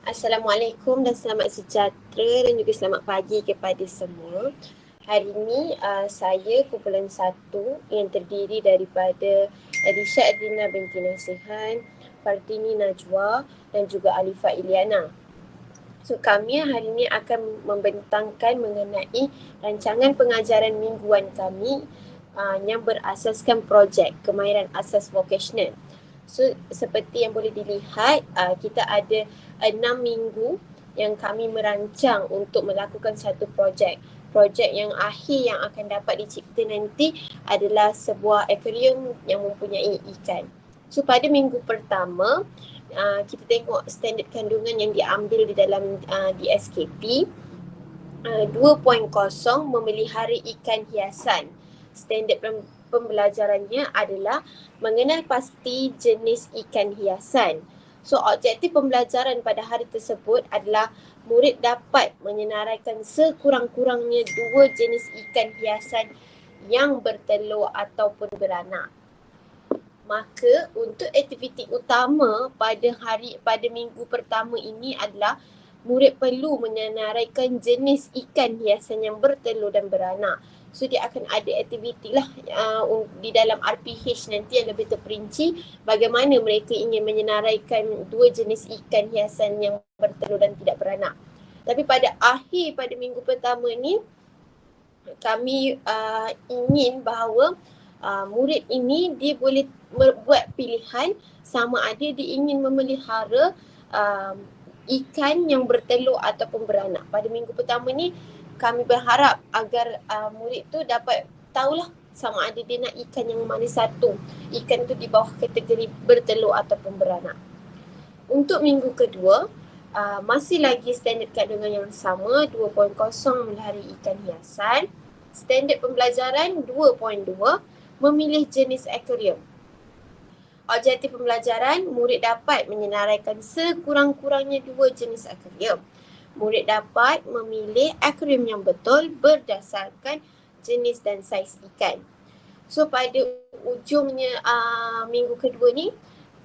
Assalamualaikum dan selamat sejahtera dan juga selamat pagi kepada semua. Hari ini saya kumpulan 1 yang terdiri daripada Adisha Adrina binti Nasihan, Fartini Najwa dan juga Alifah Iliana. So kami hari ini akan membentangkan mengenai rancangan pengajaran mingguan kami yang berasaskan projek kemahiran asas vocational. So seperti yang boleh dilihat, kita ada 6 minggu yang kami merancang untuk melakukan satu projek. Projek yang akhir yang akan dapat dicipta nanti adalah sebuah akuarium yang mempunyai ikan. So pada minggu pertama, kita tengok standard kandungan yang diambil di dalam DSKP. 2.0 memelihara ikan hiasan. Standard pembelajarannya adalah mengenal pasti jenis ikan hiasan. So objektif pembelajaran pada hari tersebut adalah murid dapat menyenaraikan sekurang-kurangnya 2 jenis ikan hiasan yang bertelur ataupun beranak. Maka untuk aktiviti utama pada minggu pertama ini adalah murid perlu menyenaraikan jenis ikan hiasan yang bertelur dan beranak. So dia akan ada aktiviti lah di dalam RPH nanti yang lebih terperinci bagaimana mereka ingin menyenaraikan 2 jenis ikan hiasan yang bertelur dan tidak beranak. Tapi pada minggu pertama ni kami ingin bahawa murid ini dia boleh membuat pilihan sama ada dia ingin memelihara ikan yang bertelur ataupun beranak. Pada minggu pertama ni kami berharap agar murid tu dapat tahulah sama ada dia nak ikan yang mana satu. Ikan tu di bawah kategori bertelur ataupun beranak. Untuk minggu kedua, masih lagi standard kandungan yang sama, 2.0 memelihara ikan hiasan. Standard pembelajaran 2.2, memilih jenis akuarium. Objektif pembelajaran, murid dapat menyenaraikan sekurang-kurangnya 2 jenis akuarium. Murid dapat memilih akuarium yang betul berdasarkan jenis dan saiz ikan. So pada ujungnya minggu kedua ni,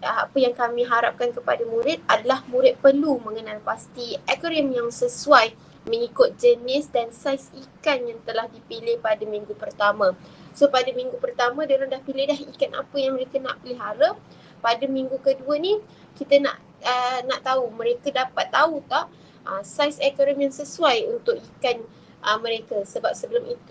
apa yang kami harapkan kepada murid adalah murid perlu mengenal pasti akuarium yang sesuai mengikut jenis dan saiz ikan yang telah dipilih pada minggu pertama. So pada minggu pertama diorang dah pilih dah ikan apa yang mereka nak pelihara. Pada minggu kedua ni kita nak tahu mereka dapat tahu tak saiz akuarium yang sesuai untuk ikan mereka. Sebab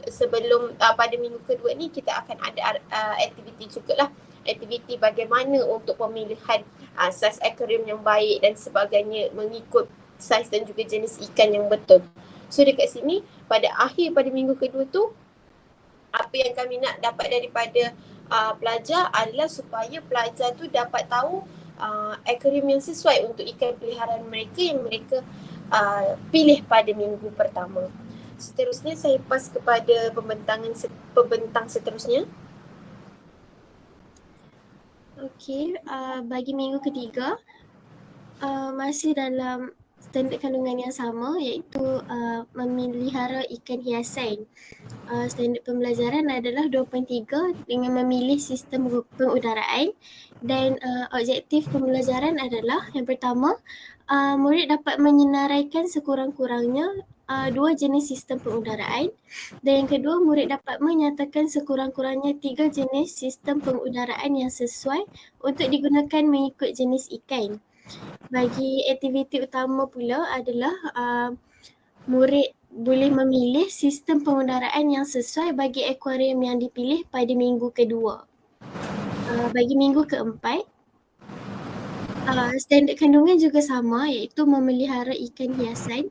sebelum pada minggu kedua ni kita akan ada aktiviti jugalah. Aktiviti bagaimana untuk pemilihan saiz akuarium yang baik dan sebagainya mengikut saiz dan juga jenis ikan yang betul. So dekat sini pada minggu kedua tu apa yang kami nak dapat daripada pelajar adalah supaya pelajar tu dapat tahu akuarium yang sesuai untuk ikan peliharaan mereka yang mereka pilih pada minggu pertama. Seterusnya saya pas kepada pembentang seterusnya. Okey, bagi minggu ketiga masih dalam standard kandungan yang sama iaitu memelihara ikan hiasan. Standard pembelajaran adalah 2.3 dengan memilih sistem pengudaraan dan objektif pembelajaran adalah yang pertama, murid dapat menyenaraikan sekurang-kurangnya 2 jenis sistem pengudaraan dan yang kedua, murid dapat menyatakan sekurang-kurangnya 3 jenis sistem pengudaraan yang sesuai untuk digunakan mengikut jenis ikan. Bagi aktiviti utama pula adalah murid boleh memilih sistem pengudaraan yang sesuai bagi akuarium yang dipilih pada minggu kedua. Bagi minggu keempat, standard kandungan juga sama iaitu memelihara ikan hiasan.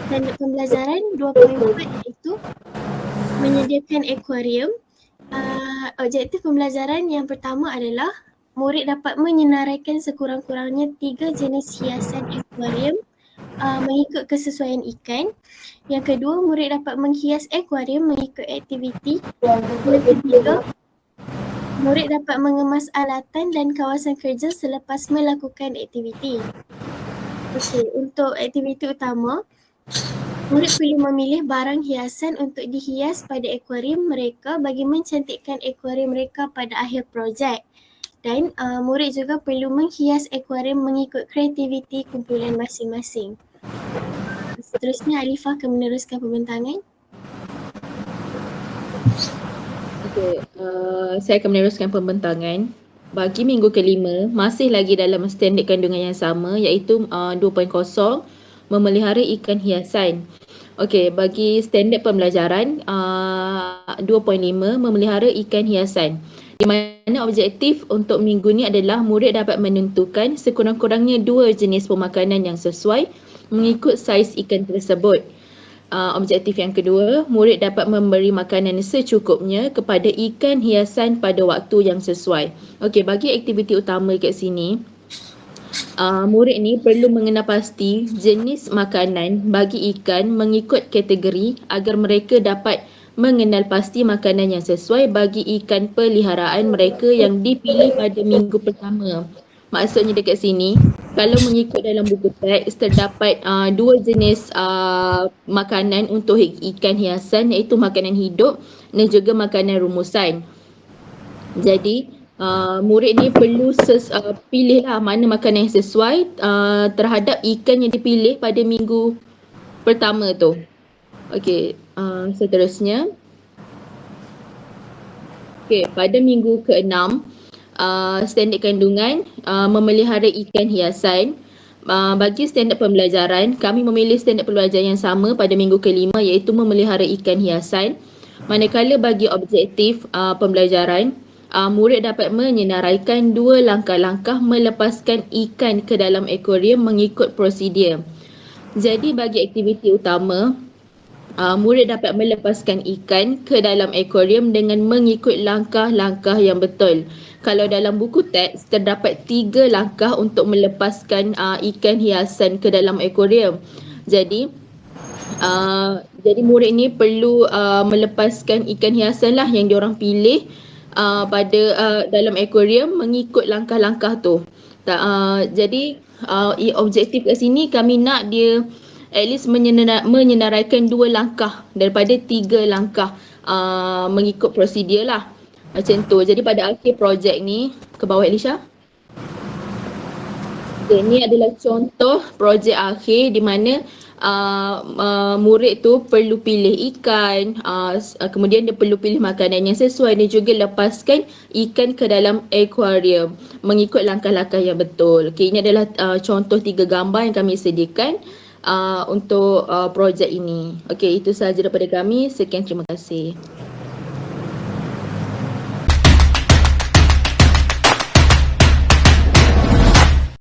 Standard pembelajaran 2.4 iaitu menyediakan akuarium. Objektif pembelajaran yang pertama adalah murid dapat menyenaraikan sekurang-kurangnya 3 jenis hiasan akuarium mengikut kesesuaian ikan. Yang kedua, murid dapat menghias akuarium mengikut aktiviti. Yang ketiga, murid dapat mengemas alatan dan kawasan kerja selepas melakukan aktiviti. Okey, untuk aktiviti utama, murid perlu memilih barang hiasan untuk dihias pada akuarium mereka bagi mencantikkan akuarium mereka pada akhir projek. Dan murid juga perlu menghias akuarium mengikut kreativiti kumpulan masing-masing. Seterusnya Alifah akan meneruskan pembentangan. Okey, saya akan meneruskan pembentangan. Bagi minggu kelima, masih lagi dalam standard kandungan yang sama iaitu 2.0 memelihara ikan hiasan. Okey, bagi standard pembelajaran 2.5 memelihara ikan hiasan. Di mana objektif untuk minggu ni adalah murid dapat menentukan sekurang-kurangnya 2 jenis pemakanan yang sesuai mengikut saiz ikan tersebut. Objektif yang kedua, murid dapat memberi makanan secukupnya kepada ikan hiasan pada waktu yang sesuai. Okey, bagi aktiviti utama kat sini, murid ni perlu mengenal pasti jenis makanan bagi ikan mengikut kategori agar mereka dapat mengenal pasti makanan yang sesuai bagi ikan peliharaan mereka yang dipilih pada minggu pertama. Maksudnya dekat sini, kalau mengikut dalam buku teks terdapat 2 jenis makanan untuk ikan hiasan iaitu makanan hidup dan juga makanan rumusan. Jadi murid ni perlu pilihlah mana makanan yang sesuai terhadap ikan yang dipilih pada minggu pertama tu. Okey, seterusnya. Okey, pada minggu ke-6 standard kandungan memelihara ikan hiasan. Bagi standard pembelajaran, kami memilih standard pembelajaran yang sama pada minggu ke-5 iaitu memelihara ikan hiasan. Manakala bagi objektif pembelajaran, murid dapat menyenaraikan 2 langkah-langkah melepaskan ikan ke dalam akuarium mengikut prosedur. Jadi bagi aktiviti utama, murid dapat melepaskan ikan ke dalam akuarium dengan mengikut langkah-langkah yang betul. Kalau dalam buku teks terdapat 3 langkah untuk melepaskan ikan hiasan ke dalam akuarium. Jadi murid ni perlu melepaskan ikan hiasan lah yang diorang pilih pada dalam akuarium mengikut langkah-langkah tu. Jadi objektif kat sini kami nak dia at least menyenaraikan 2 langkah daripada 3 langkah mengikut prosedur lah. Macam tu. Jadi pada akhir projek ni, ke bawah Elisha. Okay, ni adalah contoh projek akhir di mana murid tu perlu pilih ikan, kemudian dia perlu pilih makanan yang sesuai dan juga lepaskan ikan ke dalam akuarium mengikut langkah-langkah yang betul. Okay, ini adalah contoh 3 gambar yang kami sediakan untuk projek ini. Okey, itu sahaja daripada kami. Sekian, terima kasih.